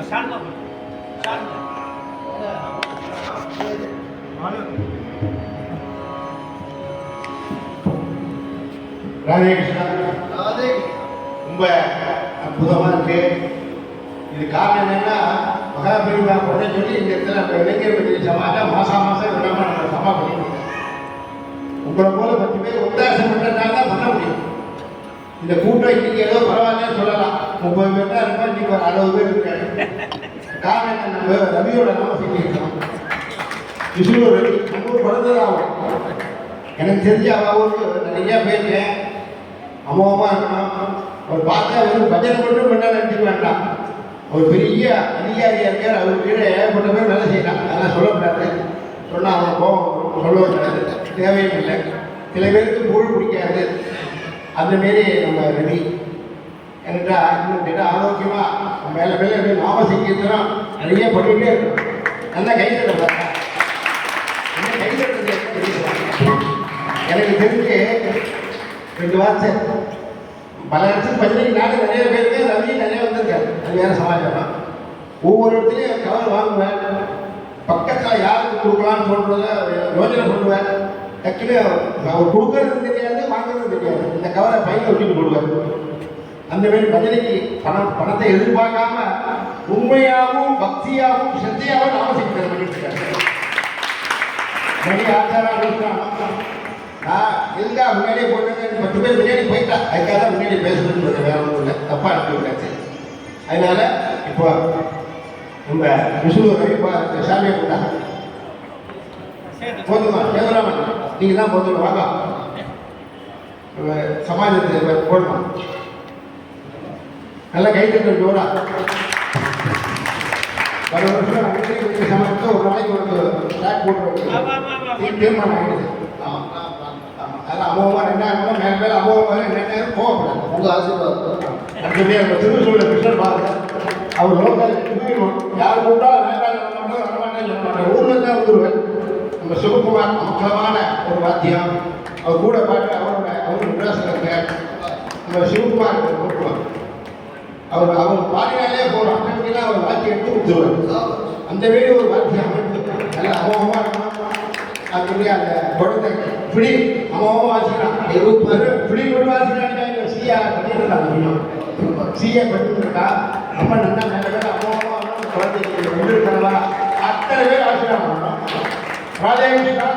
ராதே கிருஷ்ணா. ரொம்ப அற்புதமா இருக்கு. இது காரணம் என்னன்னா, மகாபிரிவா பொண்ணை சொல்லி இந்த இடத்துல நம்ம இளைஞர் பற்றி சமாஜம் மாசம் விடாம நம்ம சமா பண்ணிட்டு உங்களை போல 10 பேர் உத்தாசம் பண்றதுனால தான் பண்ண முடியும். இந்த கூட்டம் இன்னைக்கு ஏதோ பரவாயில்லன்னு சொல்லலாம். 30 பேர் தான் இருப்பா, இன்னைக்கு ஒரு 60 பேர் இருக்காரு. காரணம் என்ன, நம்ம ரவியோட நாம செஞ்சிருக்கோம். விஷ்ணு ரவி நம்ம பிறந்ததாகும். எனக்கு தெரிஞ்ச அவருக்கு நிறைய பேருக்கேன். அமோகமாக இருக்கணும். அவர் பார்த்தா வெறும் பஜனை மட்டும் பண்ண நினச்சிக்க வேண்டாம். அவர் பெரிய அதிகாரியாக இருக்கார். அவர் கீழே ஏற்பட்ட பேர் வேலை செய்யலாம். அதெல்லாம் சொல்லக்கூடாது. சொன்னால் அவன் கோபம் சொல்லக்கூடாது, தேவையும் இல்லை. சில பேருக்கு புகழ் பிடிக்காது. அந்தமாரி நம்ம ரெடி ஏன்னா இன்னும் ஆரோக்கியமாக மேலே மேலே நாம சங்கீர்த்தனம் நிறைய பண்ணிகிட்டே இருக்கணும். நல்லா கைத்தட்ட என்ன கைத்தட்டுறது எனக்கு தெரிஞ்சு 2 வார்த்தை பல இடத்துக்கு பதினஞ்சு நாள் நிறைய பேருக்கு ரவி நிறைய வந்திருக்காரு. அது வேறு சமாச்சாரம். ஒவ்வொரு இடத்துலையும் கவர் வாங்குவேன். பக்கத்தில் யாருக்கு கொடுக்கலான்னு சொல்கிறத யோஜனை பண்ணுவேன். டக்குன்னு அவர் கொடுக்கறது தெரியாது, வாங்குறது தெரியாது. இந்த கவரை பையனை விட்டுட்டு போடுவார். அந்தமாரி பஜனைக்கு பணத்தை எதிர்பார்க்காம உண்மையாகவும் பக்தியாகவும் சத்தியாகவும் நாமசிக்கிறது பண்ணிட்டு இருக்காரு. மணி ஆச்சாரம் நான் எதுக்காக முன்னாடியே போட்டு 10 பேர் முன்னாடி போயிட்டா, அதுக்காக தான் முன்னாடி பேசணும்னு வேற ஒன்றும் இல்லை, தப்பா அனுப்பி விட்டாச்சு. அதனால இப்போ நம்ம விஷ்ணு ரவிப்பா சாமியை கூட்டா போதுமா தேவராமன் நீங்கள் தான் போதும் வாங்க. சமாஜத்தில் போடணும். நல்லா கைத்தட்டல் ஜோரா. வர வருஷம் சமைச்சு ஒரு நாளைக்கு ஒரு ஸ்டாக் போட்டு தீர்மானம் ஆகிடுது. அதெல்லாம் அமோகமாக 2000 மேலே மேலே அமோகமாக 2000 போகக்கூடாது. உங்கள் ஆசீர்வாதம். அடுத்தபடியாக நம்ம திருச்சூரில் கிருஷ்ணன் பாருங்க. அவர் லோக்கல் யார் கூப்பிட்டாலும் வேண்டாம் வரமாட்டேன் சொல்ல மாட்டேன். ஊரில் தான் வந்துடுவேன். நம்ம சிவகுமார் முக்கியமான ஒரு வாத்தியம். அவர் கூட பாட்டு அவரு விடாசகர் நம்ம சிவகுமார் கூப்பிடுவார். அவர் பாடினாலே போகிறோம். அப்படின்னா அவர் வாத்தியம் எடுத்து கொடுத்துருவார். அந்த வேடி ஒரு வாத்தியம் அமைப்பு நல்லா அமோகமாக இருக்கணும். அதுபடி அந்த குழந்தை பிடி அமோகமாக வாசிக்கிறான். பிடி கொண்டு வாசிக்கிறாங்க. சியா பண்ணிட்டு இருந்தாங்க. சிஏ பண்ணிட்டு இருக்கா. ரொம்ப நல்லா மேலே மேலே அமோகமாக குழந்தைக்கு ரெண்டு அத்தனை பேர் ஆசீர்வாதம் பண்ணணும். ராஜேந்திரா